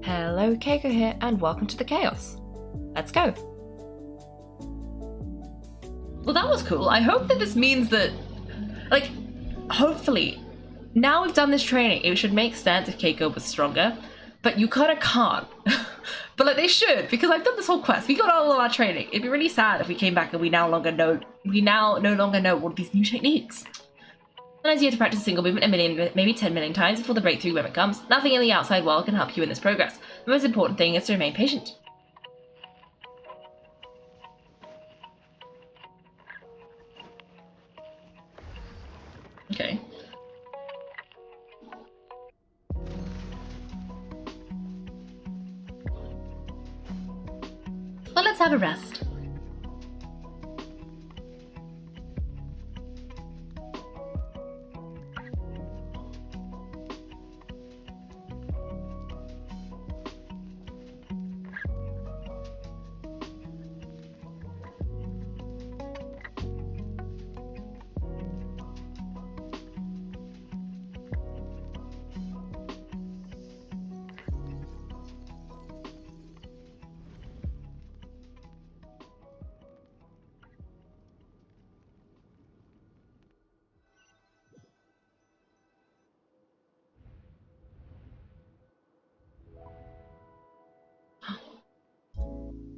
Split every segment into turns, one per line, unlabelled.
Hello, Kaiko here, and welcome to the chaos. Let's go. Well, that was cool. I hope that this means that, hopefully, now we've done this training, it should make sense if Kaiko was stronger, but you kinda can't. But they should, because I've done this whole quest. We got all of our training. It'd be really sad if we came back and we now no longer know all of these new techniques. Sometimes you have to practice a single movement a million, maybe 10 million times before the breakthrough moment comes. Nothing in the outside world can help you in this progress. The most important thing is to remain patient. Okay. Well, let's have a rest.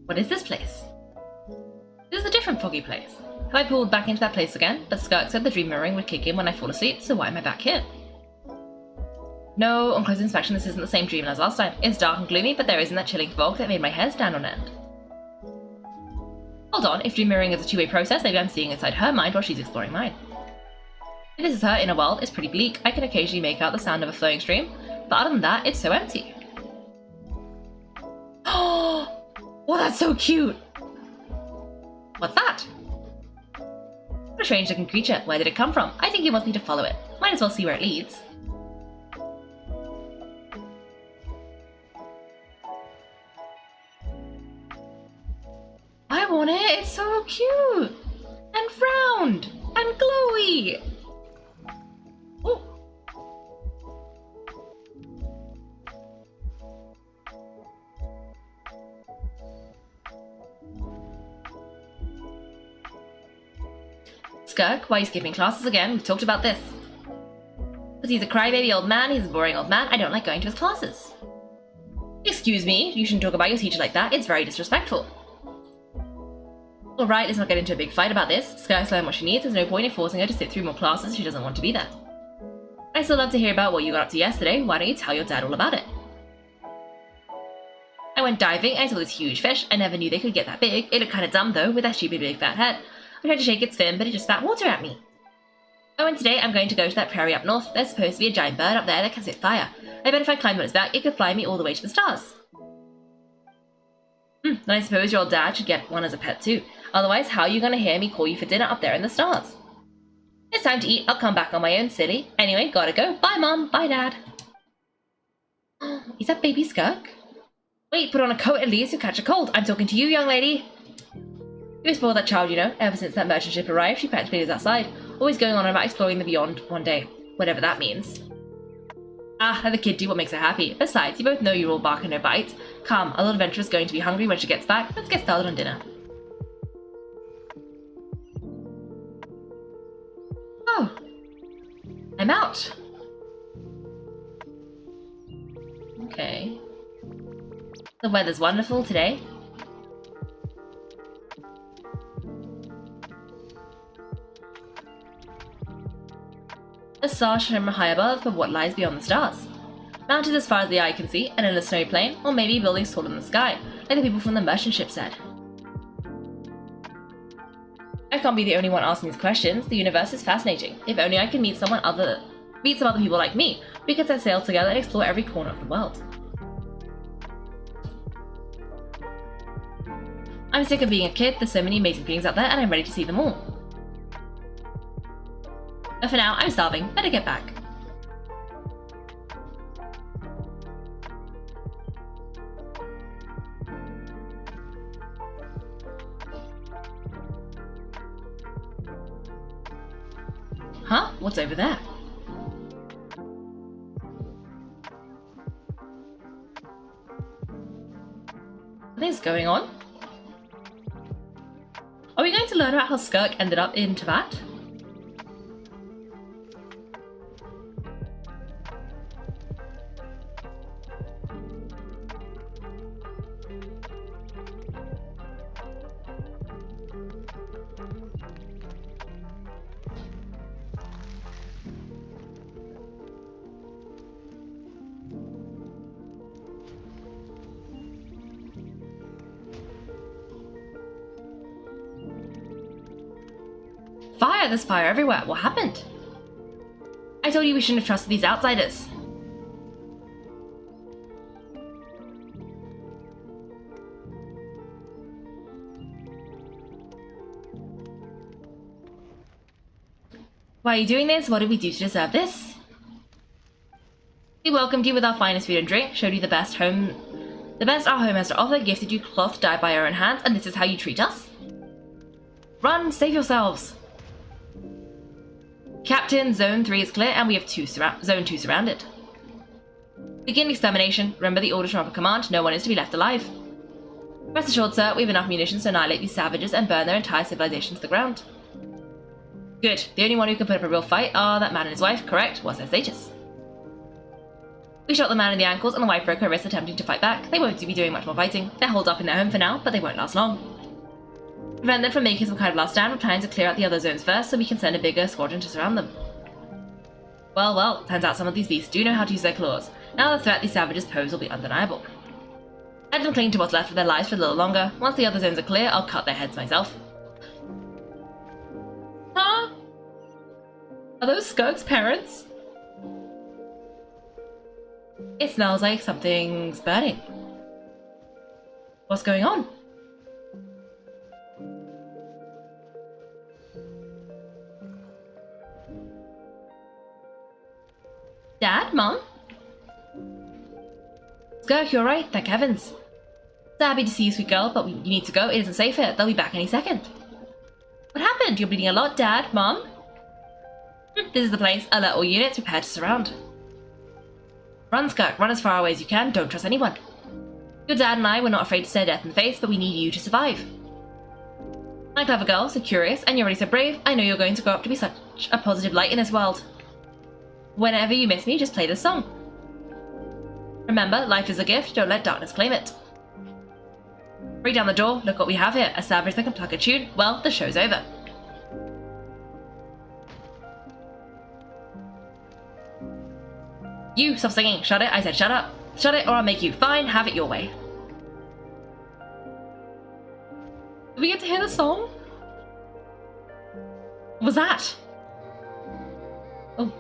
What is this place? This is a different foggy place. Have I pulled back into that place again? But Skirk said the dream mirroring would kick in when I fall asleep, so why am I back here? No, on close inspection this isn't the same dream as last time. It's dark and gloomy, but there isn't that chilling fog that made my hair stand on end. Hold on, if dream mirroring is a two-way process, maybe I'm seeing inside her mind while she's exploring mine. If this is her inner world, it's pretty bleak. I can occasionally make out the sound of a flowing stream, but other than that, it's so empty. Oh! Oh, that's so cute! What's that? What a strange looking creature. Where did it come from? I think he wants me to follow it. Might as well see where it leads. I want it! It's so cute! And round! And glowy! Oh! Skirk, why are you skipping classes again? We've talked about this. Because he's a crybaby old man, he's a boring old man, I don't like going to his classes. Excuse me, you shouldn't talk about your teacher like that, it's very disrespectful. Alright, let's not get into a big fight about this. Skirk's learned what she needs, there's no point in forcing her to sit through more classes if she doesn't want to be there. I'd still love to hear about what you got up to yesterday, why don't you tell your dad all about it? I went diving, I saw this huge fish, I never knew they could get that big, it looked kinda dumb though, with that stupid big fat head. I tried to shake its fin, but it just spat water at me. Oh, and today I'm going to go to that prairie up north. There's supposed to be a giant bird up there that can spit fire. I bet if I climbed on its back, it could fly me all the way to the stars. Then I suppose your old dad should get one as a pet too. Otherwise, how are you going to hear me call you for dinner up there in the stars? It's time to eat. I'll come back on my own, silly. Anyway, gotta go. Bye, Mom. Bye, Dad. Is that baby Skirk? Wait, put on a coat at least, you'll catch a cold. I'm talking to you, young lady. You spoiled that child, you know. Ever since that merchant ship arrived, she practically lives outside. Always going on about exploring the beyond one day. Whatever that means. Ah, let the kid do what makes her happy. Besides, you both know you're all bark and no bite. Come, our little adventurer's going to be hungry when she gets back. Let's get started on dinner. Oh. I'm out. Okay. The weather's wonderful today. The stars shimmer high above, but what lies beyond the stars? Mountains as far as the eye can see, and in a snowy plain, or maybe buildings taller than the sky, like the people from the merchant ship said. I can't be the only one asking these questions. The universe is fascinating. If only I could meet some other people like me, we could set sail together and explore every corner of the world. I'm sick of being a kid. There's so many amazing things out there, and I'm ready to see them all. But for now, I'm starving. Better get back. Huh? What's over there? Something's going on. Are we going to learn about how Skirk ended up in Teyvat? Fire! There's fire everywhere. What happened? I told you we shouldn't have trusted these outsiders. Why are you doing this? What did we do to deserve this? We welcomed you with our finest food and drink, showed you the best our home has to offer, gifted you cloth dyed by our own hands, and this is how you treat us? Run! Save yourselves! Captain, Zone 3 is clear, and we have Zone 2 surrounded. Begin extermination. Remember the orders from upper command. No one is to be left alive. Rest assured, sir, we have enough munitions to annihilate these savages and burn their entire civilization to the ground. Good. The only one who can put up a real fight are that man and his wife, correct? What's their status? We shot the man in the ankles, and the wife broke her wrist attempting to fight back. They won't be doing much more fighting. They're holed up in their home for now, but they won't last long. Prevent them from making some kind of last stand. We're planning to clear out the other zones first so we can send a bigger squadron to surround them. Well, turns out some of these beasts do know how to use their claws. Now the threat these savages pose will be undeniable. Let them cling to what's left of their lives for a little longer. Once the other zones are clear, I'll cut their heads myself. Huh? Are those Skirk's parents? It smells like something's burning. What's going on? Dad? Mom? Skirk, you're right, thank heavens. So happy to see you, sweet girl, but you need to go. It isn't safe here. They'll be back any second. What happened? You're bleeding a lot, Dad. Mom? This is the place. Alert all units. Prepare to surround. Run, Skirk. Run as far away as you can. Don't trust anyone. Your dad and I were not afraid to stare death in the face, but we need you to survive. I'm a clever girl, so curious, and you're already so brave. I know you're going to grow up to be such a positive light in this world. Whenever you miss me, just play this song. Remember, life is a gift. Don't let darkness claim it. Break down the door. Look what we have here. A savage that can pluck a tune. Well, the show's over. You, stop singing. Shut it. I said shut up. Shut it or I'll make you. Fine, have it your way. Did we get to hear the song? What was that? Oh.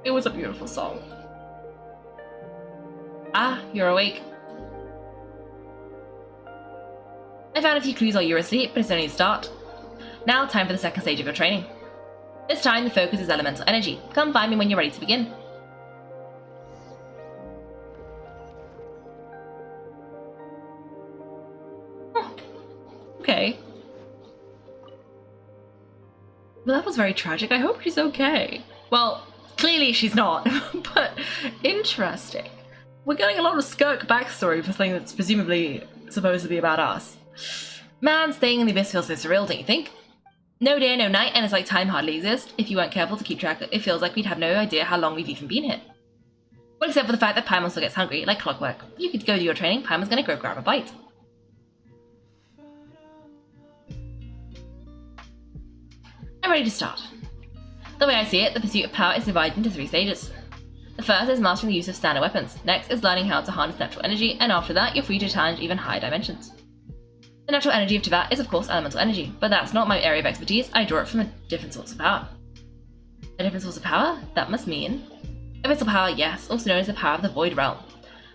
It was a beautiful song. Ah, you're awake. I found a few clues while you were asleep, but it's only a start. Now, time for the second stage of your training. This time, the focus is elemental energy. Come find me when you're ready to begin. Oh, okay. Well, that was very tragic. I hope she's okay. Well, clearly she's not, but interesting. We're getting a lot of Skirk backstory for something that's presumably supposed to be about us. Man, staying in the abyss feels so surreal, don't you think? No day, no night, and it's like time hardly exists. If you weren't careful to keep track, it feels like we'd have no idea how long we've even been here. Well, except for the fact that Paimon still gets hungry, like clockwork. You could go do your training, Paimon's gonna go grab a bite. I'm ready to start. The way I see it, the pursuit of power is divided into 3 stages. The first is mastering the use of standard weapons, next is learning how to harness natural energy, and after that you're free to challenge even higher dimensions. The natural energy of Teyvat is of course elemental energy, but that's not my area of expertise. I draw it from a different source of power. A different source of power? That must mean... abyssal power, yes, also known as the power of the Void Realm.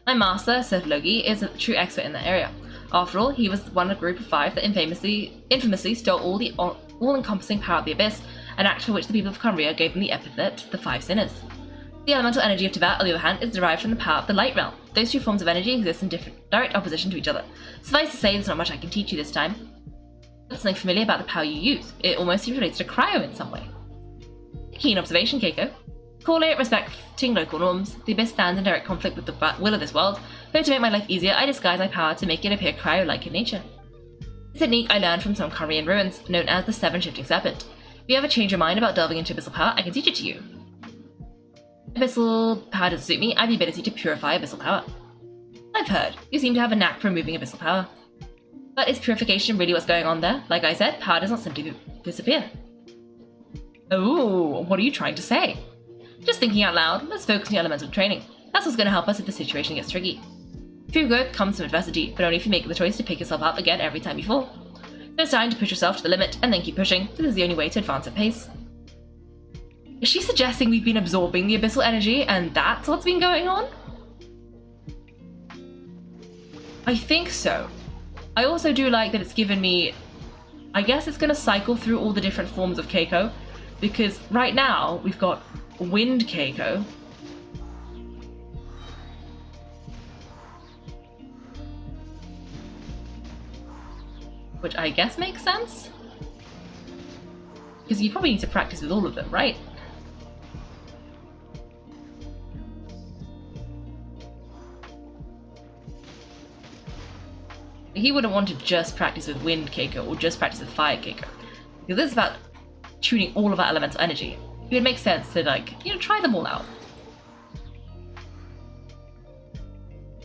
My master, Sir Logi, is a true expert in that area. After all, he was one of a group of 5 that infamously stole all the all-encompassing power of the Abyss, an act for which the people of Conria gave them the epithet, the 5 Sinners. The elemental energy of Teyvat, on the other hand, is derived from the power of the Light Realm. Those two forms of energy exist in direct opposition to each other. Suffice to say, there's not much I can teach you this time. There's something familiar about the power you use. It almost seems related to cryo in some way. A keen observation, Kaiko. Coolly respecting local norms, the Abyss stands in direct conflict with the will of this world, but to make my life easier, I disguise my power to make it appear cryo-like in nature. A technique I learned from some Conrian ruins, known as the 7 Shifting Serpent. If you ever change your mind about delving into abyssal power, I can teach it to you. Abyssal power doesn't suit me, I have the ability to purify abyssal power. I've heard, you seem to have a knack for removing abyssal power. But is purification really what's going on there? Like I said, power does not simply disappear. Oh, what are you trying to say? Just thinking out loud, let's focus on your elemental training. That's what's going to help us if the situation gets tricky. True growth comes from adversity, but only if you make the choice to pick yourself up again every time you fall. So it's time to push yourself to the limit, and then keep pushing. This is the only way to advance at pace. Is she suggesting we've been absorbing the abyssal energy, and that's what's been going on? I think so. I also do like that it's given me... I guess it's going to cycle through all the different forms of Kaiko, because right now we've got Wind Kaiko. Which I guess makes sense? Because you probably need to practice with all of them, right? He wouldn't want to just practice with Wind Kaiko or just practice with Fire Kaiko. Because this is about tuning all of our elemental energy. It would make sense to, like, you know, try them all out.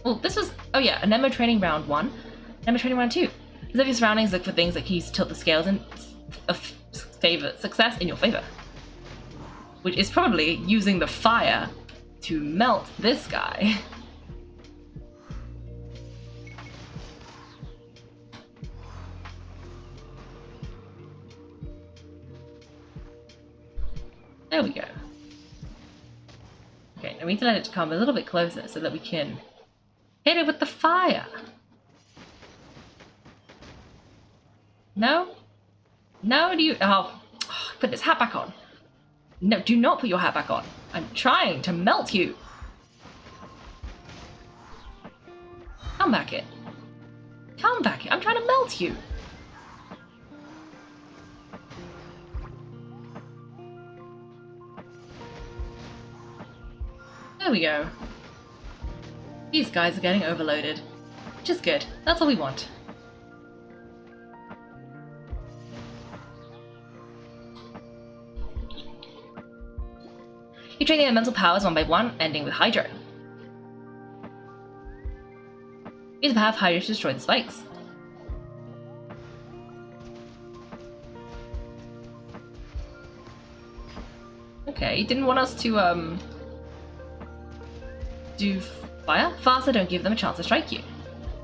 Well, this was, oh yeah, a Nemo training round 1, Nemo training round 2. Observe your surroundings, look for things that can use to tilt the scales in success in your favor. Which is probably using the fire to melt this guy. There we go. Okay, now we need to let it come a little bit closer so that we can hit it with the fire. No? No, do you... Oh, put this hat back on. No, do not put your hat back on. I'm trying to melt you. Come back in. Come back in. I'm trying to melt you. There we go. These guys are getting overloaded. Which is good. That's all we want. You train the elemental powers one by one, ending with Hydro. Use the power of Hydro to destroy the spikes. Okay, you didn't want us to, do fire? Faster, don't give them a chance to strike you.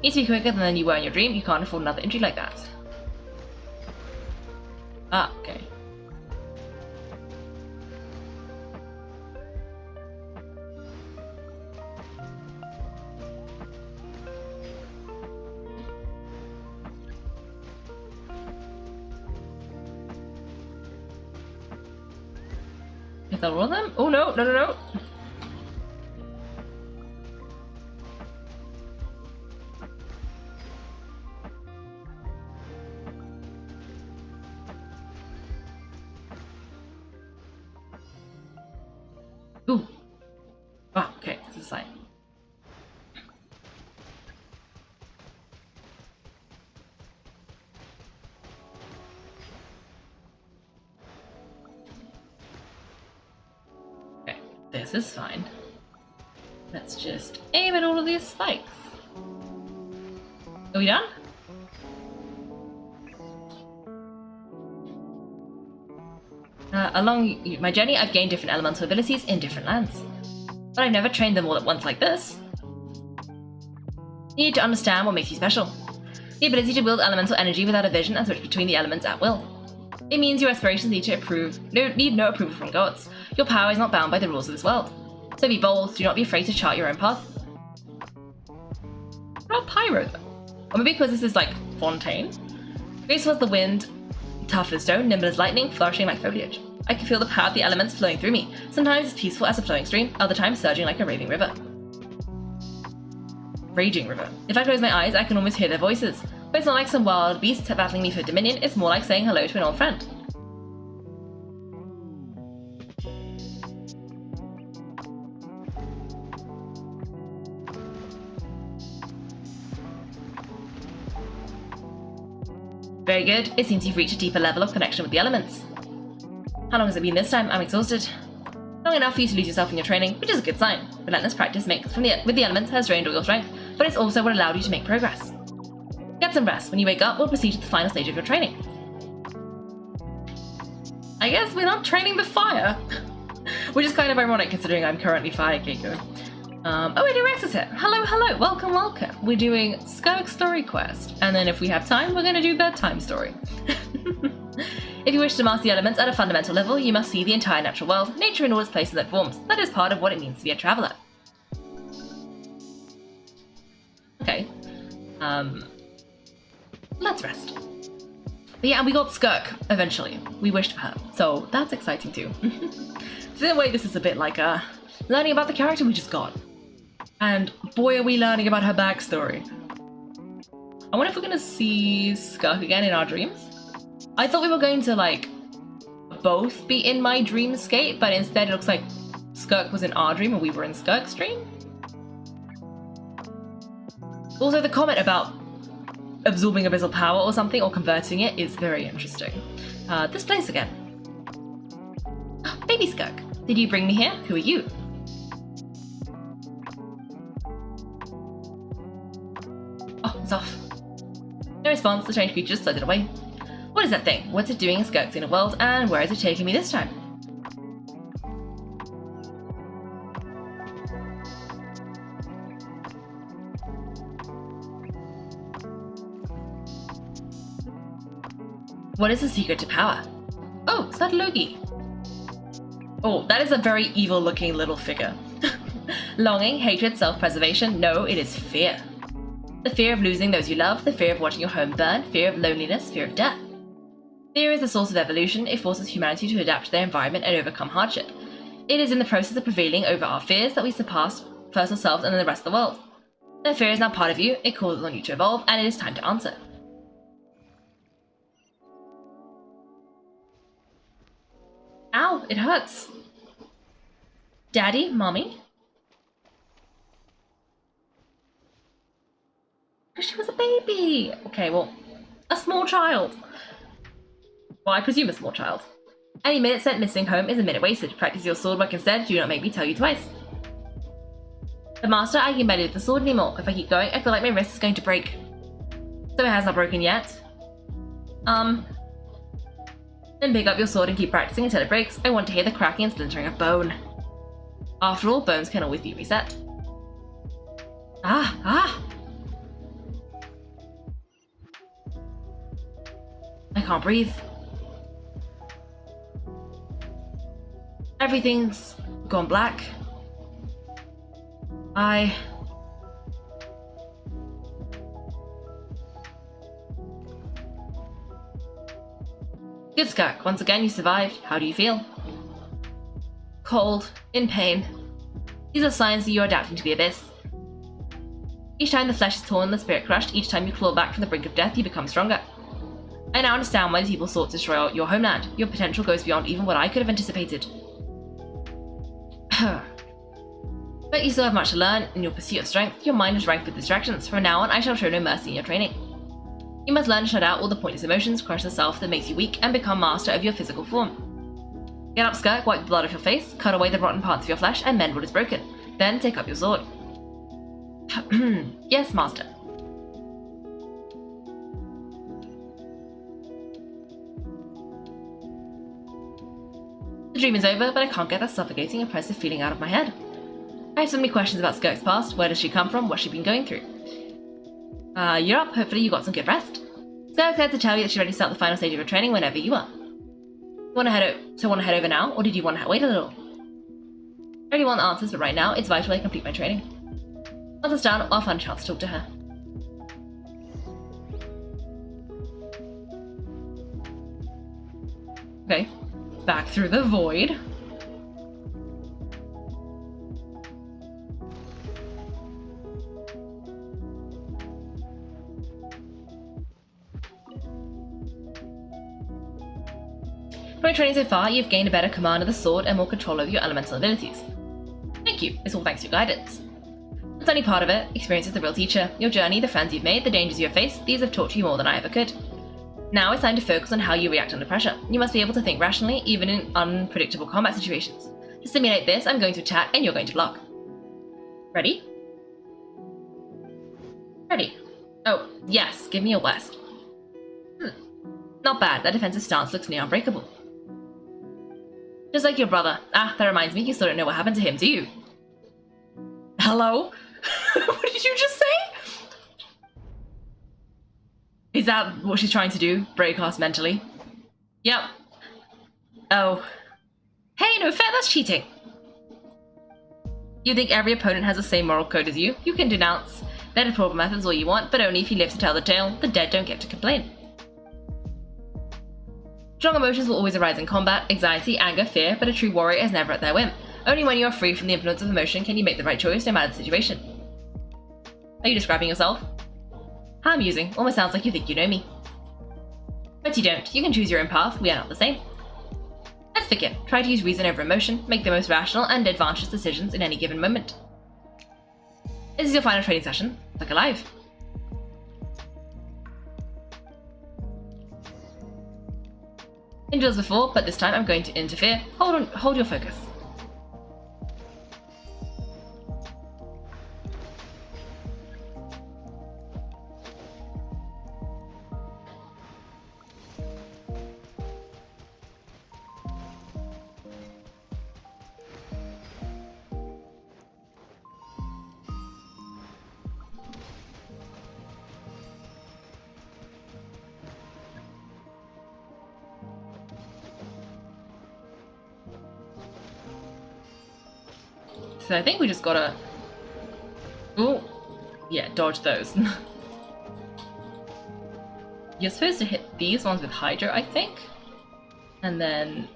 Need to be quicker than you were in your dream, you can't afford another injury like that. Ah, okay. Is that all of them? Oh no, no, no, no! Ooh. Ah, okay, this is fine. Okay, this is fine. Let's just aim at all of these spikes. Are we done? Along my journey, I've gained different elemental abilities in different lands. But I've never trained them all at once like this. You need to understand what makes you special. The ability to wield elemental energy without a vision and switch between the elements at will. It means your aspirations need no approval from gods. Your power is not bound by the rules of this world. So be bold, do not be afraid to chart your own path. Not pyro though. Or maybe because this is like fontaine. Graceful as the wind, tough as stone, nimble as lightning, flourishing like foliage. I can feel the power of the elements flowing through me. Sometimes it's peaceful as a flowing stream, other times surging like a raving river. Raging river. If I close my eyes, I can almost hear their voices. But it's not like some wild beast battling me for dominion, it's more like saying hello to an old friend. Very good. It seems you've reached a deeper level of connection with the elements. How long has it been this time? I'm exhausted. Long enough for you to lose yourself in your training, which is a good sign. Relentless practice with the elements has drained all your strength, but it's also what allowed you to make progress. Get some rest. When you wake up, we'll proceed to the final stage of your training. I guess we're not training the fire, which is kind of ironic considering I'm currently fire Kaiko. Oh wait, Rex is here. Hello, welcome. We're doing Skirk story quest, and then if we have time, we're going to do bedtime story. If you wish to master the elements at a fundamental level, you must see the entire natural world, nature in all its places and forms. That is part of what it means to be a traveller. Okay. Let's rest. But yeah, we got Skirk, eventually. We wished for her, so that's exciting too. So in a way, this is a bit like learning about the character we just got. And boy, are we learning about her backstory. I wonder if we're going to see Skirk again in our dreams? I thought we were going to, like, both be in my dreamscape, but instead it looks like Skirk was in our dream and we were in Skirk's dream. Also, the comment about absorbing abyssal power or something, or converting it, is very interesting. This place again. Baby Skirk, did you bring me here? Who are you? Oh, it's off. No response, the strange creature just floated away. What is that thing? What's it doing in Skirk's inner world, and where is it taking me this time? What is the secret to power? Oh, Logi. Oh, that is a very evil looking little figure. Longing, hatred, self-preservation. No, it is fear. The fear of losing those you love, the fear of watching your home burn, fear of loneliness, fear of death. Fear is the source of evolution. It forces humanity to adapt to their environment and overcome hardship. It is in the process of prevailing over our fears that we surpass first ourselves and then the rest of the world. That fear is now part of you, it calls on you to evolve, and it is time to answer. Ow, it hurts. Daddy, Mommy? She was a baby. Okay, well, a small child. Well, I presume a small child. Any minute spent missing home is a minute wasted. Practice your sword work instead. Do not make me tell you twice. But Master, I can barely lift the sword anymore. If I keep going, I feel like my wrist is going to break. So it has not broken yet. Then pick up your sword and keep practicing until it breaks. I want to hear the cracking and splintering of bone. After all, bones can always be reset. I can't breathe. Everything's gone black. Good, Skirk. Once again, you survived. How do you feel? Cold. In pain. These are signs that you're adapting to the abyss. Each time the flesh is torn, the spirit crushed, each time you claw back from the brink of death, you become stronger. I now understand why these people sought to destroy your homeland. Your potential goes beyond even what I could have anticipated. But you still have much to learn. In your pursuit of strength, your mind is rife with distractions. From now on, I shall show no mercy in your training. You must learn to shut out all the pointless emotions, crush the self that makes you weak, and become master of your physical form. Get up, Skirk, wipe the blood off your face, cut away the rotten parts of your flesh, and mend what is broken. Then take up your sword. Yes, Master. The dream is over, but I can't get that suffocating, oppressive feeling out of my head. I have so many questions about Skirk's past. Where does she come from? What's she been going through? You're up. Hopefully you got some good rest. Skirk said to tell you that she's ready to start the final stage of your training whenever you are. Want to head over now, or did you want to wait a little? I already want answers, but right now, it's vital I complete my training. Once it's done, I'll find a chance to talk to her. Okay. Back through the void. From your training so far, you've gained a better command of the sword and more control over your elemental abilities. Thank you. It's all thanks to your guidance. That's only part of it. Experience is the real teacher. Your journey, the friends you've made, the dangers you have faced, these have taught you more than I ever could. Now it's time to focus on how you react under pressure. You must be able to think rationally, even in unpredictable combat situations. To simulate this, I'm going to attack and you're going to block. Ready? Ready. Oh, yes, give me a west. Not bad, that defensive stance looks near unbreakable. Just like your brother. Ah, that reminds me, you still don't know what happened to him, do you? Hello? What did you just say? Is that what she's trying to do? Break us mentally? Yep. Oh. Hey, no fair, that's cheating. You think every opponent has the same moral code as you? You can denounce their deplorable methods all you want, but only if you live to tell the tale. The dead don't get to complain. Strong emotions will always arise in combat, anxiety, anger, fear, but a true warrior is never at their whim. Only when you are free from the influence of emotion can you make the right choice, no matter the situation. Are you describing yourself? How amusing. Almost sounds like you think you know me. But you don't. You can choose your own path. We are not the same. Let's begin. Try to use reason over emotion, make the most rational and advantageous decisions in any given moment. This is your final training session. Look alive. Same deal as before, but this time I'm going to interfere. Hold your focus. So I think we just gotta... Ooh. Yeah, dodge those. You're supposed to hit these ones with Hydro, I think? And then...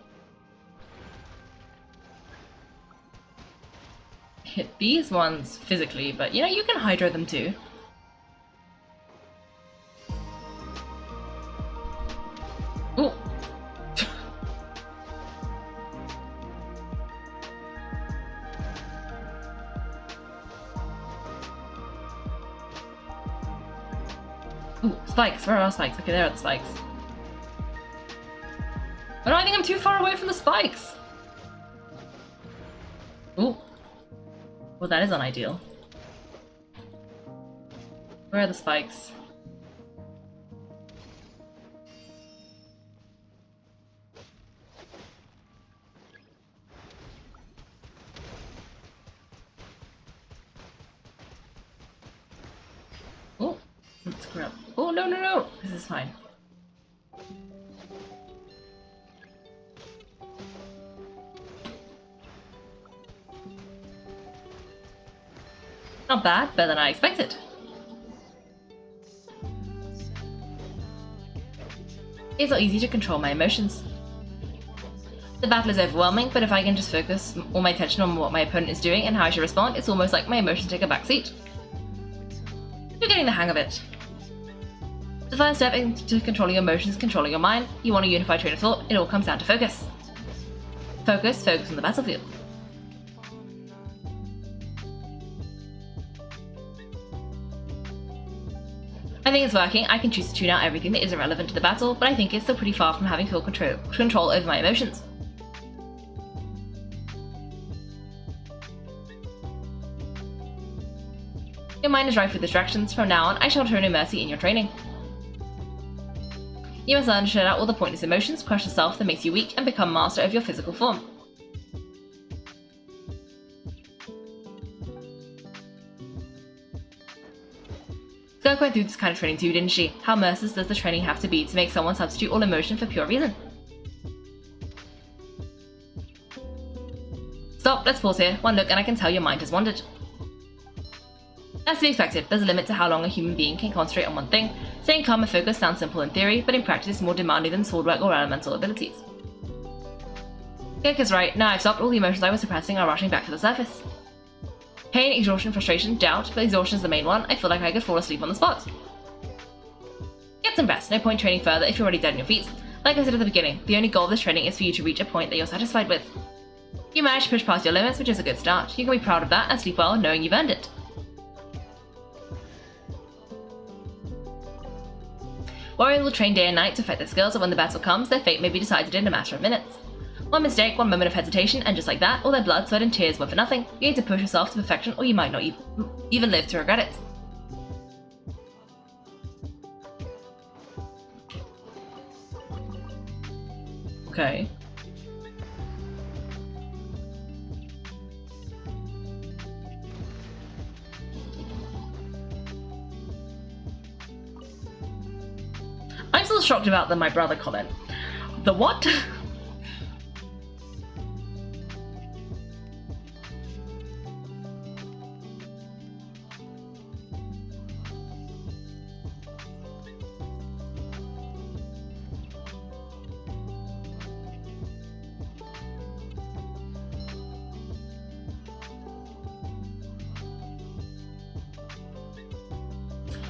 hit these ones physically, but you know, you can Hydro them too. Ooh. Ooh, spikes. Where are our spikes? Okay, there are the spikes. Oh no, I think I'm too far away from the spikes! Ooh. Well, that is unideal. Where are the spikes? Oh, let's grab. Oh, no, no, no! This is fine. Not bad, better than I expected. It's not easy to control my emotions. The battle is overwhelming, but if I can just focus all my attention on what my opponent is doing and how I should respond, it's almost like my emotions take a backseat. You're getting the hang of it. The first step into controlling your emotions is controlling your mind. You want a unified train of thought, it all comes down to focus. Focus on the battlefield. I think it's working. I can choose to tune out everything that isn't relevant to the battle, but I think it's still pretty far from having full control over my emotions. Your mind is rife with distractions. From now on, I shall show no mercy in your training. You must learn to shut out all the pointless emotions, crush the self that makes you weak, and become master of your physical form. Skirk went through this kind of training too, didn't she? How merciless does the training have to be to make someone substitute all emotion for pure reason? Stop, let's pause here. One look and I can tell your mind has wandered. As to be expected, there's a limit to how long a human being can concentrate on one thing. Staying calm and focused sounds simple in theory, but in practice more demanding than swordwork or elemental abilities. Skirk is right. Now I've stopped, all the emotions I was suppressing are rushing back to the surface. Pain, exhaustion, frustration, doubt, but exhaustion is the main one. I feel like I could fall asleep on the spot. Get some rest. No point training further if you're already dead on your feet. Like I said at the beginning, the only goal of this training is for you to reach a point that you're satisfied with. You managed to push past your limits, which is a good start. You can be proud of that and sleep well knowing you've earned it. Warriors will train day and night to fight their skills, and when the battle comes, their fate may be decided in a matter of minutes. One mistake, one moment of hesitation, and just like that, all their blood, sweat, and tears were for nothing. You need to push yourself to perfection, or you might not even live to regret it. Okay. I'm still shocked about the my brother comment. The what?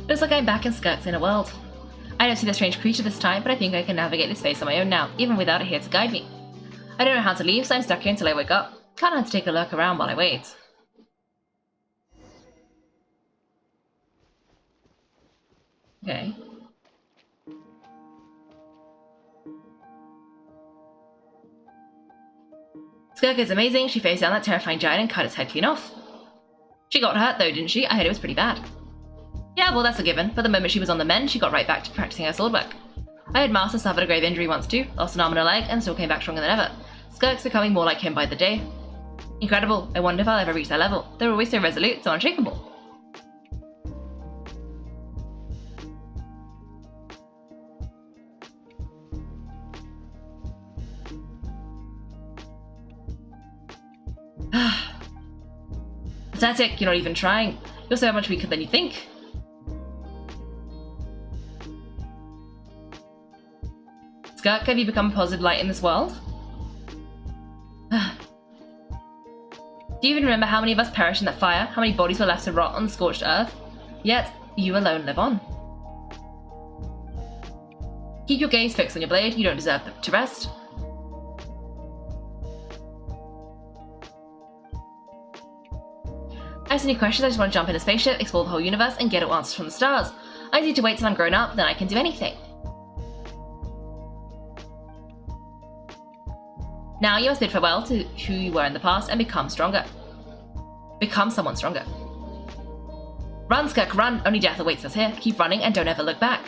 Looks like I'm back in Skirk's inner world. I don't see the strange creature this time, but I think I can navigate this space on my own now, even without it here to guide me. I don't know how to leave, so I'm stuck here until I wake up. Can't have to take a look around while I wait. Okay. Skirk is amazing. She faced down that terrifying giant and cut its head clean off. She got hurt though, didn't she? I heard it was pretty bad. Yeah, well that's a given, but the moment she was on the mend, she got right back to practicing her swordwork. I had Master suffered a grave injury once too, lost an arm and a leg, and still came back stronger than ever. Skirk's becoming more like him by the day. Incredible. I wonder if I'll ever reach their level. They're always so resolute, so unshakable. Pathetic, you're not even trying. You're so much weaker than you think. Skirk, have you become a positive light in this world? Do you even remember how many of us perished in that fire? How many bodies were left to rot on the scorched earth? Yet, you alone live on. Keep your gaze fixed on your blade, you don't deserve to rest. I have so many questions, I just want to jump in a spaceship, explore the whole universe, and get all answers from the stars. I need to wait till I'm grown up, then I can do anything. Now you must bid farewell to who you were in the past and become stronger. Become someone stronger. Run, Skirk, run! Only death awaits us here. Keep running and don't ever look back.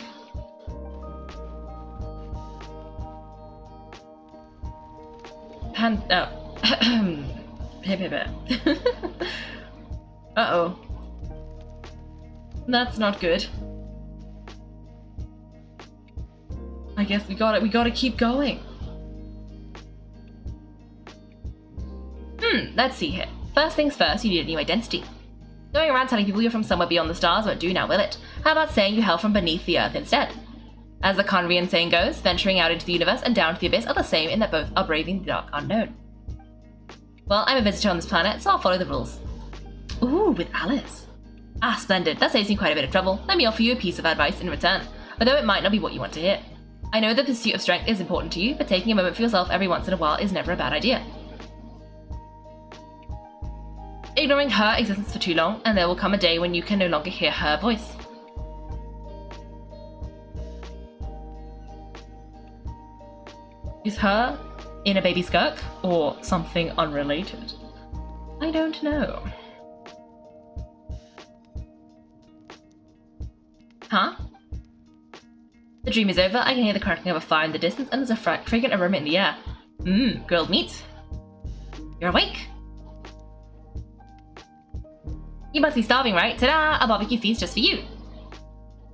Uh-oh. That's not good. I guess we gotta keep going. Let's see here. First things first, you need a new identity. Going around telling people you're from somewhere beyond the stars won't do now, will it? How about saying you hail from beneath the earth instead? As the Conrian saying goes, venturing out into the universe and down to the abyss are the same in that both are braving the dark unknown. Well, I'm a visitor on this planet, so I'll follow the rules. Ooh, with Alice. Ah, splendid. That saves me quite a bit of trouble. Let me offer you a piece of advice in return, although it might not be what you want to hear. I know the pursuit of strength is important to you, but taking a moment for yourself every once in a while is never a bad idea. Ignoring her existence for too long, and there will come a day when you can no longer hear her voice. Is her in a baby Skirk, or something unrelated? I don't know. Huh? The dream is over, I can hear the crackling of a fire in the distance, and there's a fragrant aroma in the air. Grilled meat. You're awake? You must be starving, right? Ta-da! A barbecue feast just for you.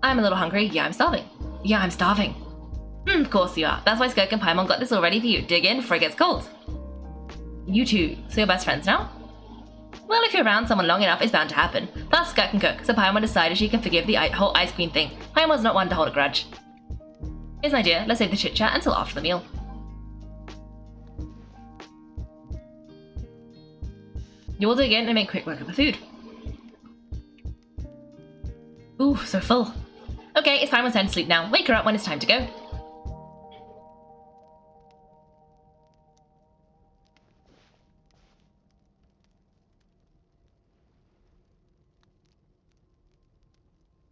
I'm a little hungry. Yeah, I'm starving. Yeah, I'm starving. Of course you are. That's why Skirk and Paimon got this all ready for you. Dig in before it gets cold. You two. So you're best friends now? Well, if you're around someone long enough, it's bound to happen. Plus, Skirk can cook, so Paimon decided she can forgive the whole Ice Queen thing. Paimon's not one to hold a grudge. Here's an idea. Let's save the chit-chat until after the meal. You will dig in and make quick work of the food. Ooh, so full. Okay, it's Paimon's time to sleep now. Wake her up when it's time to go.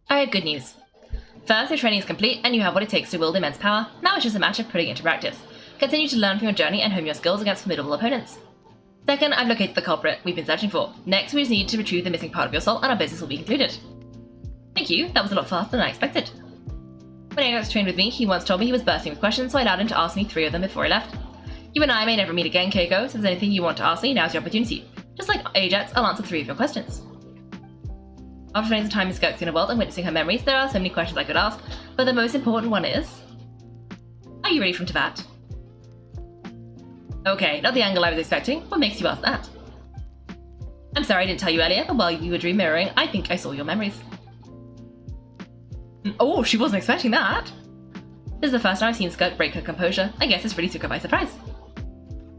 I have good news. First, your training is complete and you have what it takes to wield immense power. Now it's just a matter of putting it into practice. Continue to learn from your journey and hone your skills against formidable opponents. Second, I've located the culprit we've been searching for. Next, we just need to retrieve the missing part of your soul and our business will be concluded. Thank you, that was a lot faster than I expected. When Ajax trained with me, he once told me he was bursting with questions, so I allowed him to ask me 3 of them before he left. You and I may never meet again, Kaiko, so if there's anything you want to ask me, now's your opportunity. Just like Ajax, I'll answer 3 of your questions. After spending some time in Skirk's inner world and witnessing her memories, there are so many questions I could ask, but the most important one is... Are you ready from Teyvat? Okay, not the angle I was expecting. What makes you ask that? I'm sorry I didn't tell you earlier, but while you were dream mirroring, I think I saw your memories. Oh, she wasn't expecting that! This is the first time I've seen Skirk break her composure. I guess this really took her by surprise.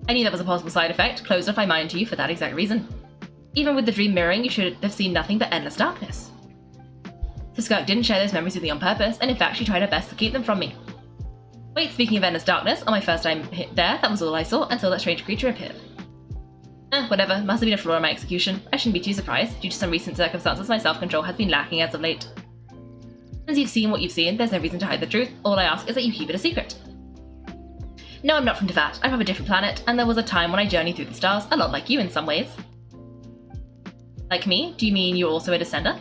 I knew that was a possible side effect, closed off my mind to you for that exact reason. Even with the dream mirroring, you should have seen nothing but endless darkness. So Skirk didn't share those memories with me on purpose, and in fact she tried her best to keep them from me. Wait, speaking of endless darkness, on my first time hit there, that was all I saw until that strange creature appeared. Whatever, must have been a flaw in my execution. I shouldn't be too surprised. Due to some recent circumstances, my self-control has been lacking as of late. Since you've seen what you've seen, there's no reason to hide the truth. All I ask is that you keep it a secret. No, I'm not from Teyvat. I'm from a different planet, and there was a time when I journeyed through the stars, a lot like you in some ways. Like me? Do you mean you're also a descender?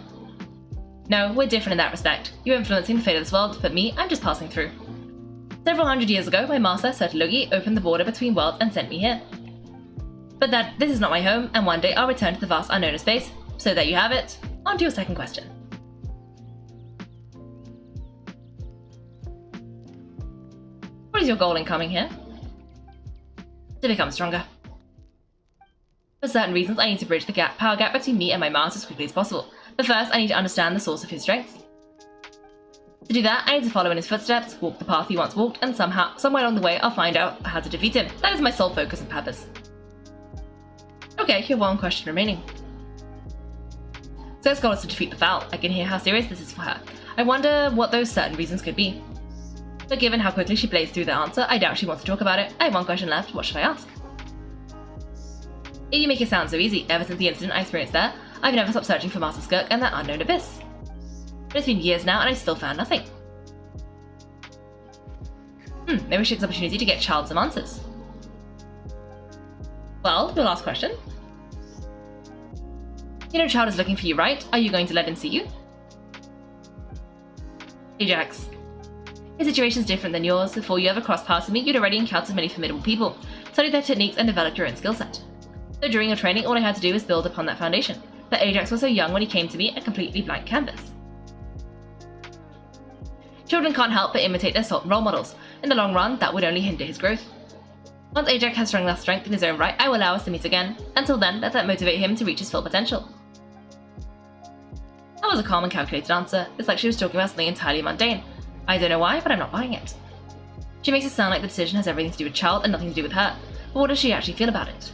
No, we're different in that respect. You're influencing the fate of this world, but me, I'm just passing through. Several hundred years ago, my master, Sir Logi, opened the border between worlds and sent me here. But this is not my home, and one day I'll return to the vast unknown of space. So there you have it. On to your second question. What is your goal in coming here? To become stronger. For certain reasons, I need to bridge the power gap between me and my master as quickly as possible. But first, I need to understand the source of his strength. To do that, I need to follow in his footsteps, walk the path he once walked, and somewhere along the way, I'll find out how to defeat him. That is my sole focus and purpose. Okay, you have one question remaining. Skirk's goal is to defeat the Foul. I can hear how serious this is for her. I wonder what those certain reasons could be. But given how quickly she blazed through the answer, I doubt she wants to talk about it. I have one question left. What should I ask? You make it sound so easy. Ever since the incident I experienced there, I've never stopped searching for Master Skirk and that unknown abyss. But it's been years now and I've still found nothing. Maybe we should take this opportunity to get Child some answers. Well, your last question. You know Child is looking for you, right? Are you going to let him see you? Ajax. His situation is different than yours. Before you ever crossed paths with me, you'd already encountered many formidable people, studied their techniques and developed your own skill set. So during your training, all I had to do was build upon that foundation. But Ajax was so young when he came to me, a completely blank canvas. Children can't help but imitate their role models. In the long run, that would only hinder his growth. Once Ajax has shown enough strength in his own right, I will allow us to meet again. Until then, let that motivate him to reach his full potential. That was a calm and calculated answer. It's like she was talking about something entirely mundane. I don't know why, but I'm not buying it. She makes it sound like the decision has everything to do with Child and nothing to do with her. But what does she actually feel about it?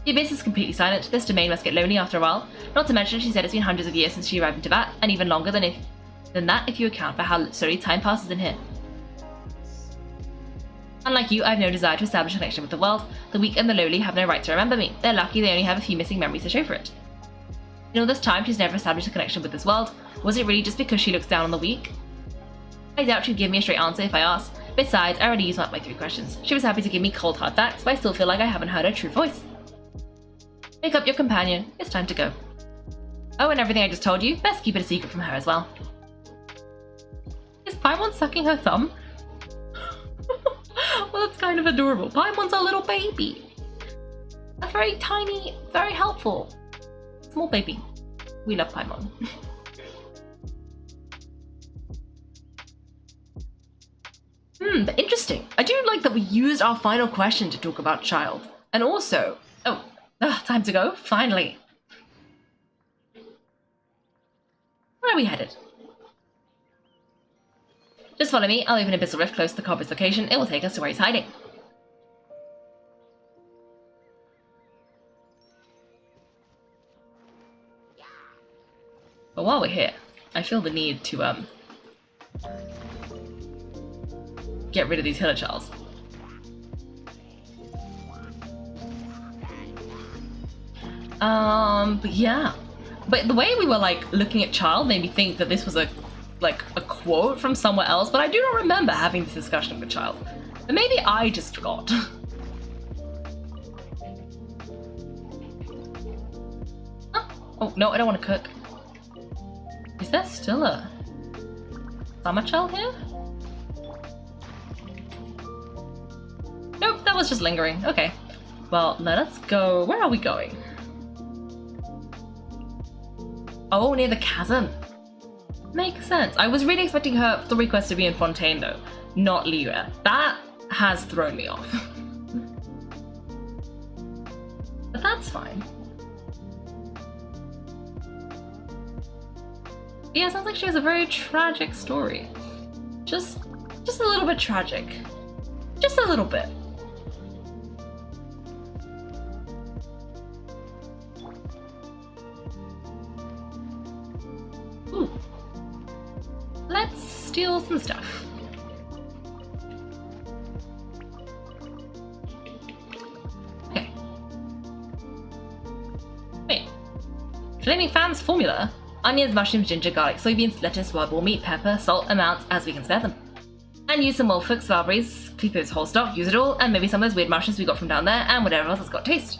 The abyss is completely silent. This domain must get lonely after a while. Not to mention, she said it's been hundreds of years since she arrived in Teyvat, and even longer than that if you account for how slowly time passes in here. Unlike you, I have no desire to establish a connection with the world. The weak and the lowly have no right to remember me. They're lucky they only have a few missing memories to show for it. In all this time, she's never established a connection with this world. Was it really just because she looks down on the weak? I doubt she'd give me a straight answer if I asked. Besides, I already used up my 3 questions. She was happy to give me cold hard facts, but I still feel like I haven't heard her true voice. Wake up your companion. It's time to go. Oh, and everything I just told you, best keep it a secret from her as well. Is Paimon sucking her thumb? Well, that's kind of adorable. Paimon's a little baby. A very tiny, very helpful, small baby. We love Paimon. But interesting. I do like that we used our final question to talk about Child. And also... time to go, finally. Where are we headed? Just follow me, I'll open an abyssal rift close to the culprit's location. It will take us to where he's hiding. But while we're here, I feel the need to get rid of these hillocharls. But yeah. But the way we were like looking at child made me think that this was a quote from somewhere else, but I do not remember having this discussion with child. And maybe I just forgot. Oh no, I don't want to cook. Is there still a summer child here? Nope, that was just lingering. Okay. Well, let us go. Where are we going? Oh, near the chasm. Makes sense. I was really expecting the request to be in Fontaine though, not Liyue. That has thrown me off. But that's fine. Yeah, sounds like she has a very tragic story. Just a little bit tragic. Just a little bit. Ooh. Let's steal some stuff. Okay. Wait. Flaming Fan's formula? Onions, mushrooms, ginger, garlic, soybeans, lettuce, wild boar meat, pepper, salt, amounts as we can spare them. And use some wolfhooks, barberries, Clipo's whole stock, use it all, and maybe some of those weird mushrooms we got from down there, and whatever else has got taste.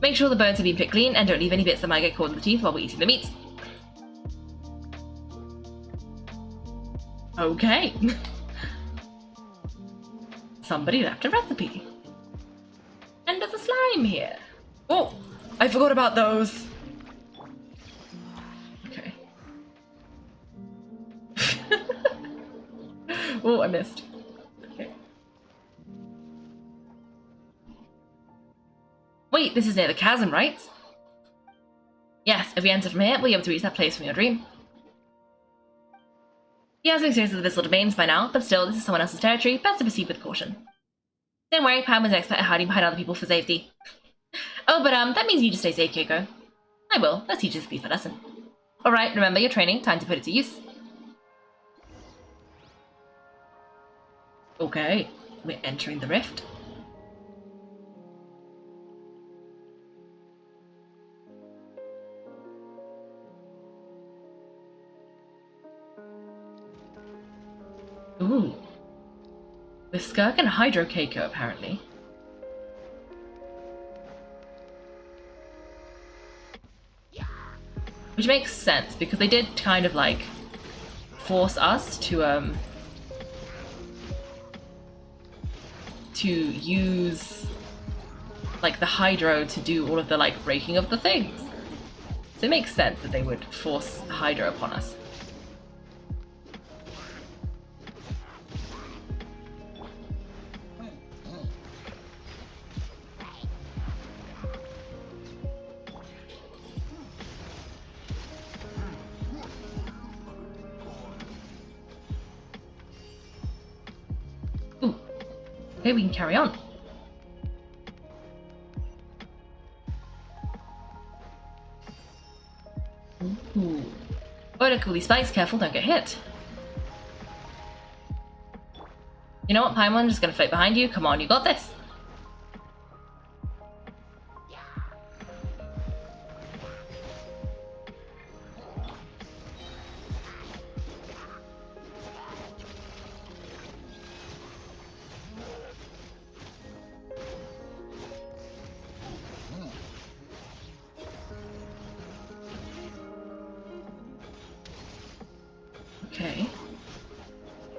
Make sure the bones have been picked clean, and don't leave any bits that might get caught in the teeth while we're eating the meat. Okay. Somebody left a recipe. And there's a slime here. Oh, I forgot about those. Okay. Oh, I missed. Okay. Wait, this is near the chasm, right? Yes, if we enter from here, we'll be able to reach that place from your dream. He has experience with the Visceral Domains by now, but still, this is someone else's territory, best to proceed with caution. Don't worry, Pam was an expert at hiding behind other people for safety. Oh, but that means you just stay safe, Kaiko. I will. Let's teach this thief a lesson. Alright, remember your training, time to put it to use. Okay, we're entering the rift. Ooh. With Skirk and Hydro Kaiko, apparently. Which makes sense, because they did kind of like force us to use like the Hydro to do all of the like breaking of the things. So it makes sense that they would force Hydro upon us. Ooh. Okay, we can carry on. Ooh. Oh, look, all these spikes. Careful, don't get hit. You know what, Paimon? I'm just gonna float behind you. Come on, you got this. Okay.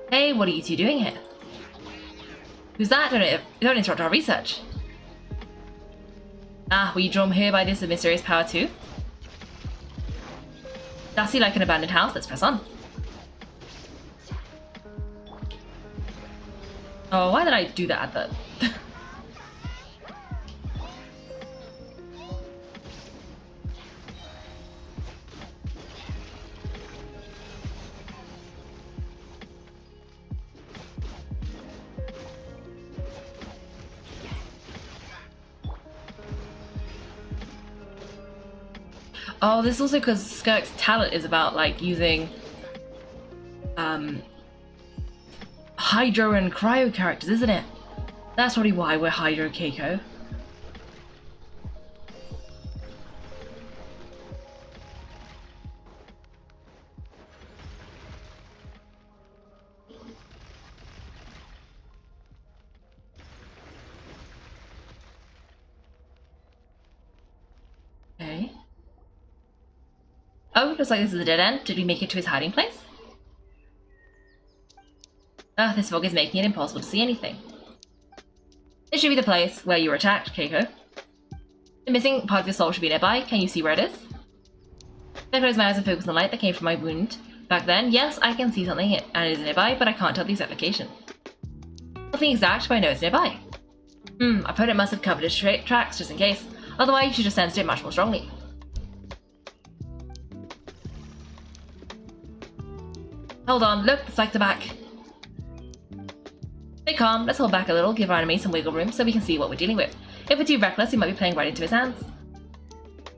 Hey, what are you two doing here? Who's that? Don't interrupt our research. Ah, were you drawn here by this mysterious power too? Dusty like an abandoned house, let's press on. Oh, why did I do that at the... Oh, this is also because Skirk's talent is about, like, using Hydro and Cryo characters, isn't it? That's probably why we're Hydro Kaiko. Okay. Oh, looks like this is a dead end. Did we make it to his hiding place? Ah, this fog is making it impossible to see anything. This should be the place where you were attacked, Kaiko. The missing part of your soul should be nearby. Can you see where it is? I close my eyes and focus on the light that came from my wound. Back then, yes, I can see something and it is nearby, but I can't tell the exact location. Nothing exact, but I know it's nearby. I put it must have covered its tracks just in case. Otherwise, you should have sensed it much more strongly. Hold on, look, the spikes are back. Stay calm, let's hold back a little, give our enemy some wiggle room so we can see what we're dealing with. If we're too reckless, he might be playing right into his hands.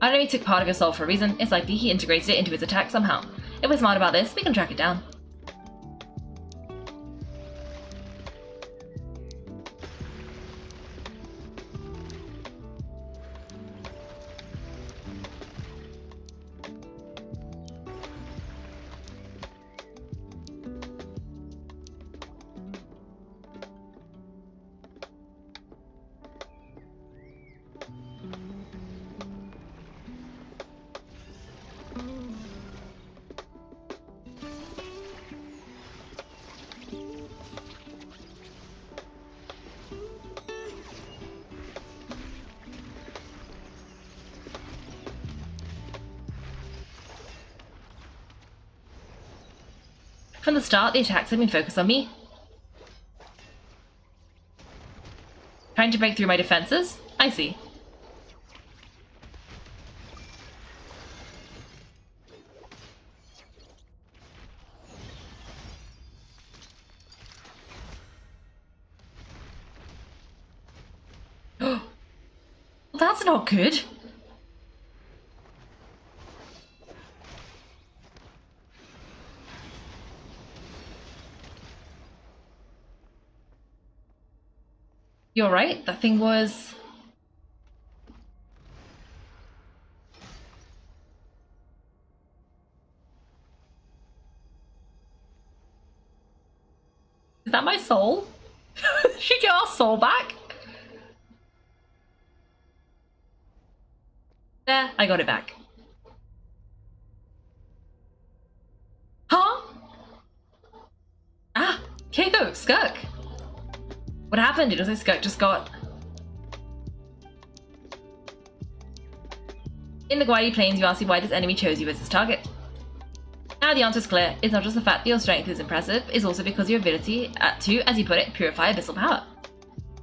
Our enemy took part of your soul for a reason. It's likely he integrated it into his attack somehow. If we're smart about this, we can track it down. From the start, the attacks have been focused on me. Trying to break through my defenses? I see. Well, that's not good. You're right, that thing was... Is that my soul? Did she get our soul back? There, I got it back. Huh? Ah, Kaiko, Skirk. What happened? It looks like Skirk just got... In the Guadi Plains, you ask me why this enemy chose you as its target. Now the answer is clear. It's not just the fact that your strength is impressive, it's also because of your ability to, as you put it, purify abyssal power.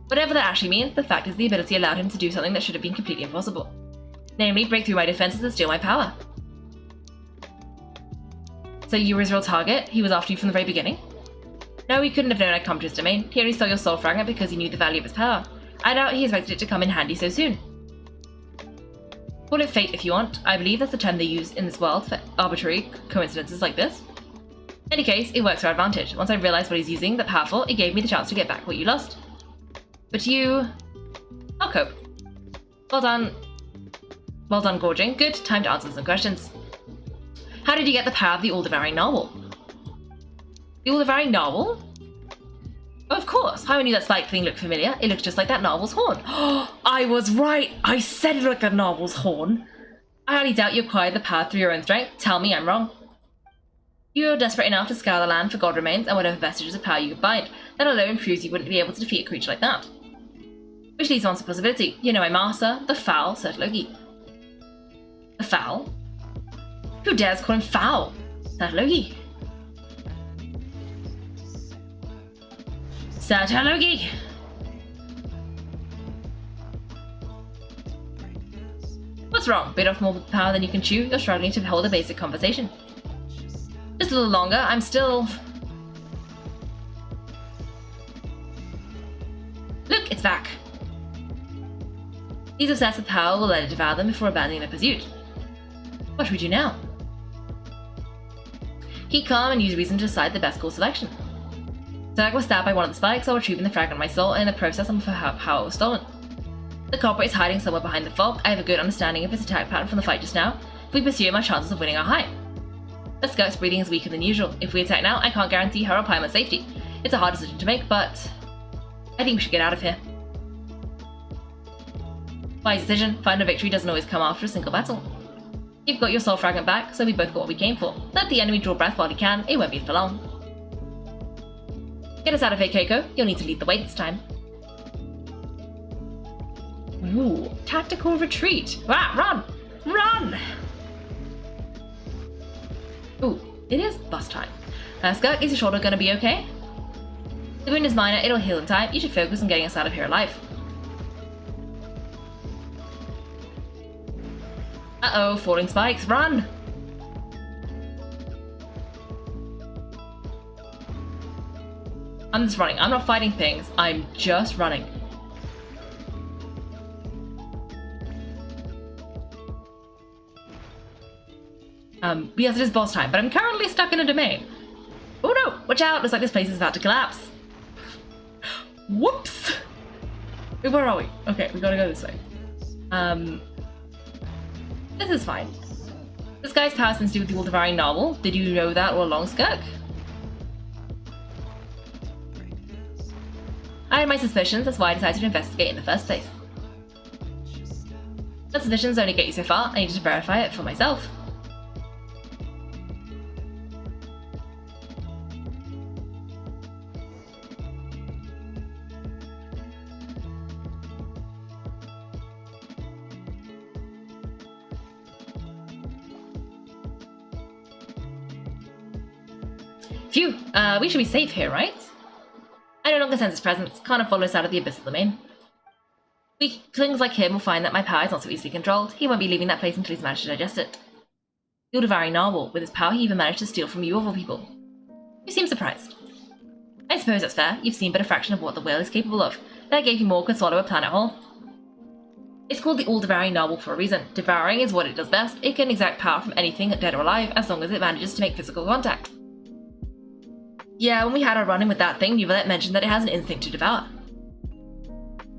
Whatever that actually means, the fact is the ability allowed him to do something that should have been completely impossible. Namely, break through my defenses and steal my power. So you were his real target? He was after you from the very beginning? No, he couldn't have known I'd come to his domain. He only stole your soul fragment because he knew the value of his power. I doubt he expected it to come in handy so soon. Call it fate if you want. I believe that's the term they use in this world for arbitrary coincidences like this. In any case, it works to our advantage. Once I realized what he's using that powerful, it gave me the chance to get back what you lost. But you... I'll cope. Well done. Well done, gorging. Good, time to answer some questions. How did you get the power of the all-devouring narwhal? The all-devouring narwhal? Oh, of course. I knew that spiked thing looked familiar. It looks just like that narwhal's horn. Oh, I was right. I said it looked like that narwhal's horn. I highly doubt you acquired the power through your own strength. Tell me I'm wrong. You're desperate enough to scour the land for god remains and whatever vestiges of power you could find. That alone proves you wouldn't be able to defeat a creature like that. Which leads on to possibility. You know my master, the foul Sir Loki. The foul? Who dares call him foul? Sir Loki. Sir Loki. What's wrong? Bit off more power than you can chew? You're struggling to hold a basic conversation. Just a little longer. I'm still... Look, it's back. These obsessed with power will let it devour them before abandoning their pursuit. What should we do now? Keep calm and use reason to decide the best course of action. Skirk was stabbed by one of the spikes while retrieving the fragment of my soul, and in the process I'm for how it was stolen. The culprit is hiding somewhere behind the fog. I have a good understanding of his attack pattern from the fight just now. If we pursue him, our chances of winning are high. The Skirk's breathing is weaker than usual. If we attack now, I can't guarantee her or Paimon's safety. It's a hard decision to make, but I think we should get out of here. Wise decision. Final victory doesn't always come after a single battle. You've got your soul fragment back, so we both got what we came for. Let the enemy draw breath while he can. It won't be for long. Get us out of here, Kaiko. You'll need to lead the way this time. Ooh, tactical retreat. Ah, run! Run! Ooh, it is bus time. Skirk, is your shoulder gonna be okay? The wound is minor, it'll heal in time. You should focus on getting us out of here alive. Uh-oh, falling spikes, run! I'm just running. I'm not fighting things. I'm just running. Yes, it is boss time, but I'm currently stuck in a domain. Oh no! Watch out! Looks like this place is about to collapse. Whoops! Wait, where are we? Okay, we gotta go this way. This is fine. This guy's power has to do with the all-devouring novel. Did you know that all along, Skirk? I had my suspicions, that's why I decided to investigate in the first place. But suspicions only get you so far. I needed to verify it for myself. Phew, we should be safe here, right? I no longer sense his presence, can't follow us out of the abyssal domain. Weaklings like him will find that my power is not so easily controlled. He won't be leaving that place until he's managed to digest it. The all-devouring narwhal, with his power he even managed to steal from you of all people. You seem surprised. I suppose that's fair, you've seen but a fraction of what the whale is capable of. That gave you more could swallow a planet whole. It's called the all-devouring narwhal for a reason. Devouring is what it does best. It can exact power from anything, dead or alive, as long as it manages to make physical contact. Yeah, when we had our run-in with that thing, Neuvillette mentioned that it has an instinct to devour.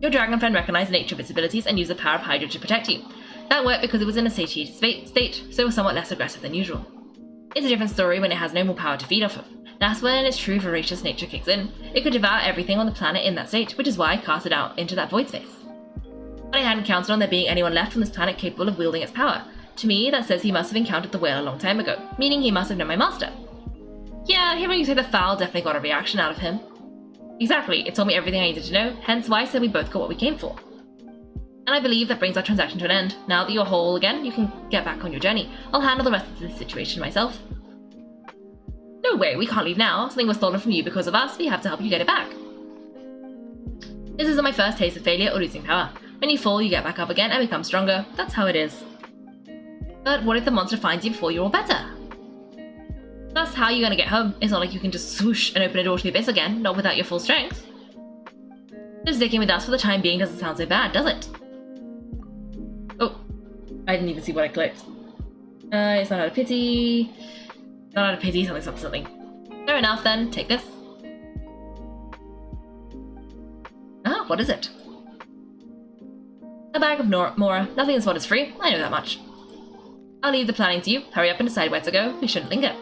Your dragon friend recognized the nature of its abilities and used the power of Hydra to protect you. That worked because it was in a satiated state, so it was somewhat less aggressive than usual. It's a different story when it has no more power to feed off of. That's when its true voracious nature kicks in. It could devour everything on the planet in that state, which is why I cast it out into that void space. But I hadn't counted on there being anyone left on this planet capable of wielding its power. To me, that says he must have encountered the whale a long time ago, meaning he must have known my master. Yeah, hearing you say the foul definitely got a reaction out of him. Exactly, it told me everything I needed to know, hence why I said we both got what we came for. And I believe that brings our transaction to an end. Now that you're whole again, you can get back on your journey. I'll handle the rest of this situation myself. No way, we can't leave now. Something was stolen from you because of us, we have to help you get it back. This isn't my first taste of failure or losing power. When you fall, you get back up again and become stronger. That's how it is. But what if the monster finds you before you're all better? That's how you're gonna get home. It's not like you can just swoosh and open a door to the abyss again, not without your full strength. Just sticking with us for the time being doesn't sound so bad, does it? Oh, I didn't even see what I clicked. It's not out of pity. Not out of pity, something. Fair enough then, take this. Ah, what is it? A bag of Mora. Nothing is what is free, I know that much. I'll leave the planning to you. Hurry up and decide where to go. We shouldn't linger.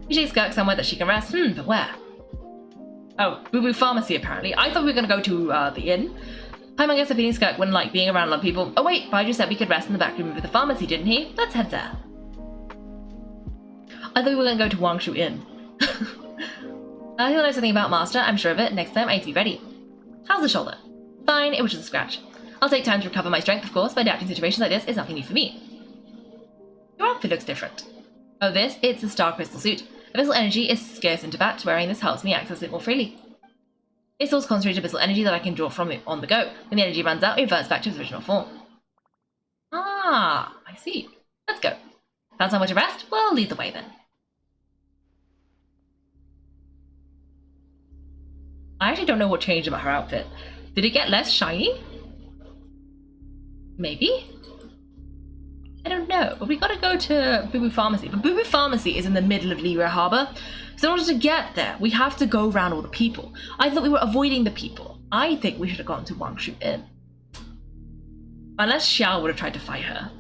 We should Skirk somewhere that she can rest. But where? Oh, Boo Boo Pharmacy apparently. I thought we were gonna go to the inn. Paimon guessed that feeling Skirk wouldn't like being around a lot of people. Oh wait, Baiju said we could rest in the back room of the pharmacy, didn't he? Let's head there. I thought we were gonna go to Wangshu Inn. He'll know something about Master, I'm sure of it. Next time I need to be ready. How's the shoulder? Fine, it was just a scratch. I'll take time to recover my strength, of course, but adapting to situations like this is nothing new for me. Your outfit looks different. Oh, it's a star crystal suit. Abyssal energy is scarce in Tibet. Wearing this helps me access it more freely. It stores concentrated abyssal energy that I can draw from it on the go. When the energy runs out, it reverts back to its original form. Ah, I see. Let's go. Found somewhere to rest? Well, lead the way then. I actually don't know what changed about her outfit. Did it get less shiny? Maybe? I don't know, but we gotta go to Boo Boo Pharmacy. But Boo Boo Pharmacy is in the middle of Liyue Harbor, so in order to get there, we have to go around all the people. I thought we were avoiding the people. I think we should have gone to Wangshu Inn. Unless Xiao would have tried to fight her.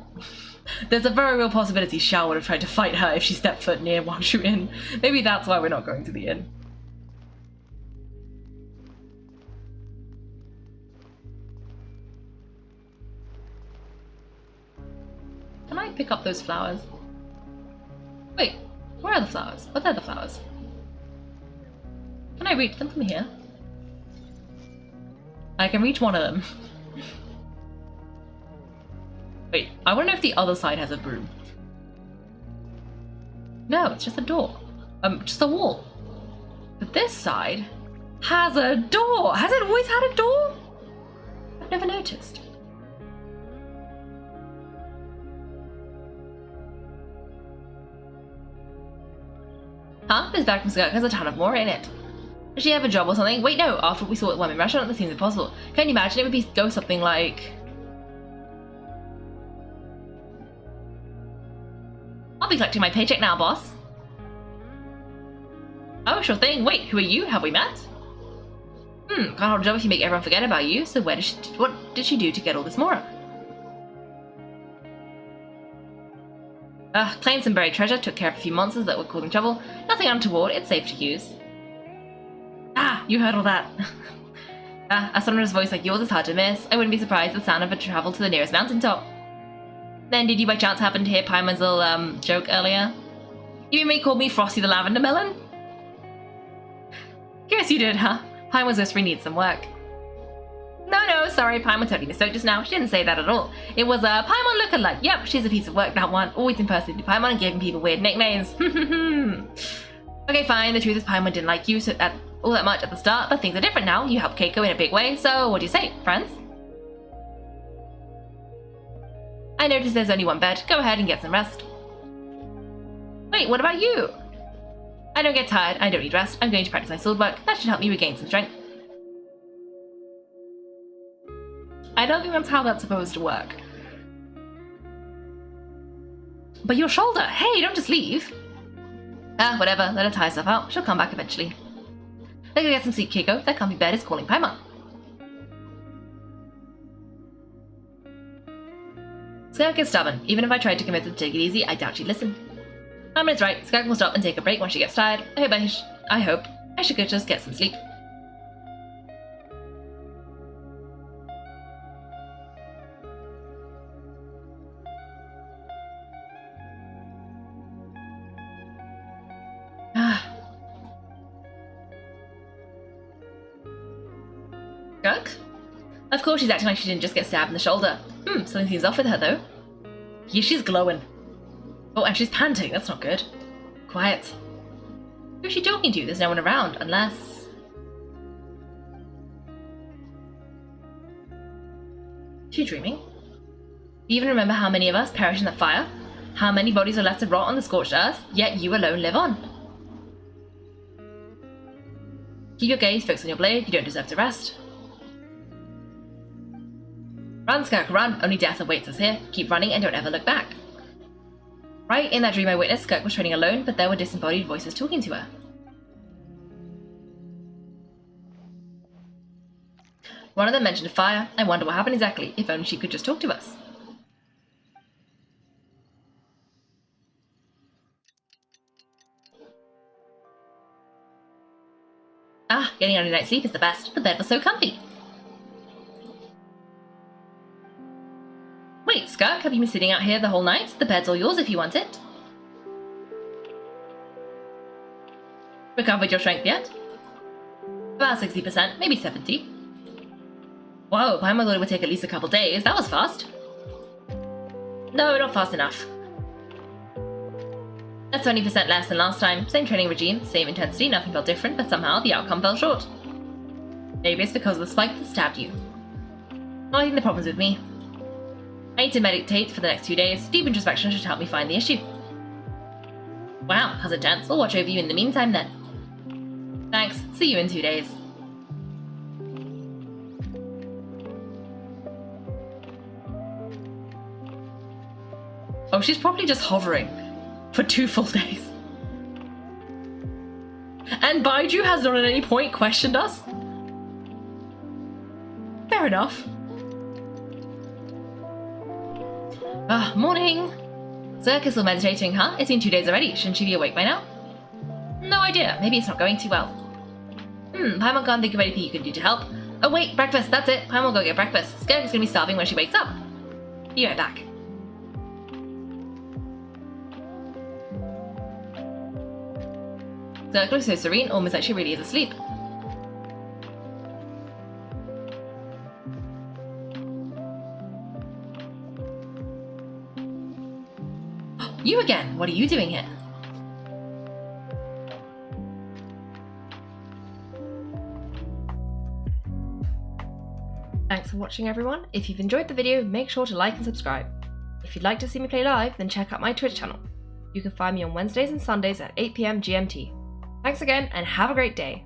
There's a very real possibility Xiao would have tried to fight her if she stepped foot near Wangshu Inn. Maybe that's why we're not going to the inn. Can I pick up those flowers? Wait, where are the flowers? What are the flowers? Can I reach them from here? I can reach one of them. Wait, I wonder if the other side has a broom. No, it's just a door. Just a wall. But this side has a door! Has it always had a door? I've never noticed. Huh? This bag from Skirk has a ton of more in it. Does she have a job or something? Wait, no, after what we saw at the Women Restaurant, that seems impossible. Can you imagine it would go something like... I'll be collecting my paycheck now, boss. Oh, sure thing. Wait, who are you? Have we met? Can't hold a job if you make everyone forget about you, so what did she do to get all this mora? Claimed some buried treasure, took care of a few monsters that were causing trouble. Nothing untoward, it's safe to use. Ah, you heard all that. A sonorous voice like yours is hard to miss. I wouldn't be surprised if the sound of it traveled to the nearest mountaintop. Then did you by chance happen to hear Paimon's little joke earlier? You mean he called me Frosty the Lavender Melon? Guess you did, huh? Paimon's whispering needs some work. No, sorry, Paimon totally misspoke just now. She didn't say that at all. It was a Paimon lookalike. Yep, she's a piece of work, that one. Always impersonating Paimon and giving people weird nicknames. Okay, fine. The truth is Paimon didn't like you all that much at the start, but things are different now. You helped Kaiko in a big way, so what do you say, friends? I noticed there's only one bed. Go ahead and get some rest. Wait, what about you? I don't get tired. I don't need rest. I'm going to practice my sword work. That should help me regain some strength. I don't think that's how that's supposed to work. But your shoulder! Hey, don't just leave! Whatever. Let her tie herself out. She'll come back eventually. Let's go get some sleep, Kaiko. That comfy bed is calling Paimon. Skirk is stubborn. Even if I tried to convince her to take it easy, I doubt she'd listen. Paimon is right. Skirk will stop and take a break when she gets tired. I hope I should go just get some sleep. Skirk? Of course she's acting like she didn't just get stabbed in the shoulder. Something seems off with her though. Yeah, she's glowing. Oh, and she's panting, that's not good. Quiet. Who's she talking to? There's no one around, unless... Is she dreaming? Do you even remember how many of us perished in the fire? How many bodies were left to rot on the scorched earth, yet you alone live on? Keep your gaze fixed on your blade, you don't deserve to rest. Run, Skirk, run! Only death awaits us here. Keep running and don't ever look back. Right, in that dream I witnessed, Skirk was training alone, but there were disembodied voices talking to her. One of them mentioned a fire. I wonder what happened exactly, if only she could just talk to us. Getting only night's sleep is the best. The bed was so comfy. Wait, Skirk, have you been sitting out here the whole night? The bed's all yours if you want it. Recovered your strength yet? About 60%, maybe 70. Whoa, Paimon thought it would take at least a couple days. That was fast. No, not fast enough. That's 20% less than last time. Same training regime, same intensity, nothing felt different, but somehow the outcome fell short. Maybe it's because of the spike that stabbed you. I think the problem's with me. I need to meditate for the next 2 days. Deep introspection should help me find the issue. Wow, how's it tense? I'll watch over you in the meantime then. Thanks. See you in 2 days. Oh, she's probably just hovering for 2 full days. And Baiju has not at any point questioned us. Fair enough. Morning. Skirk is still meditating, huh? It's been 2 days already. Shouldn't she be awake by now? No idea. Maybe it's not going too well. Paimon can't think of anything you can do to help. Oh wait, breakfast. That's it. Paimon will go get breakfast. Skirk is going to be starving when she wakes up. Be right back. Skirk looks so serene, almost like she really is asleep. You again! What are you doing here? Thanks for watching, everyone. If you've enjoyed the video, make sure to like and subscribe. If you'd like to see me play live, then check out my Twitch channel. You can find me on Wednesdays and Sundays at 8 PM GMT. Thanks again, and have a great day.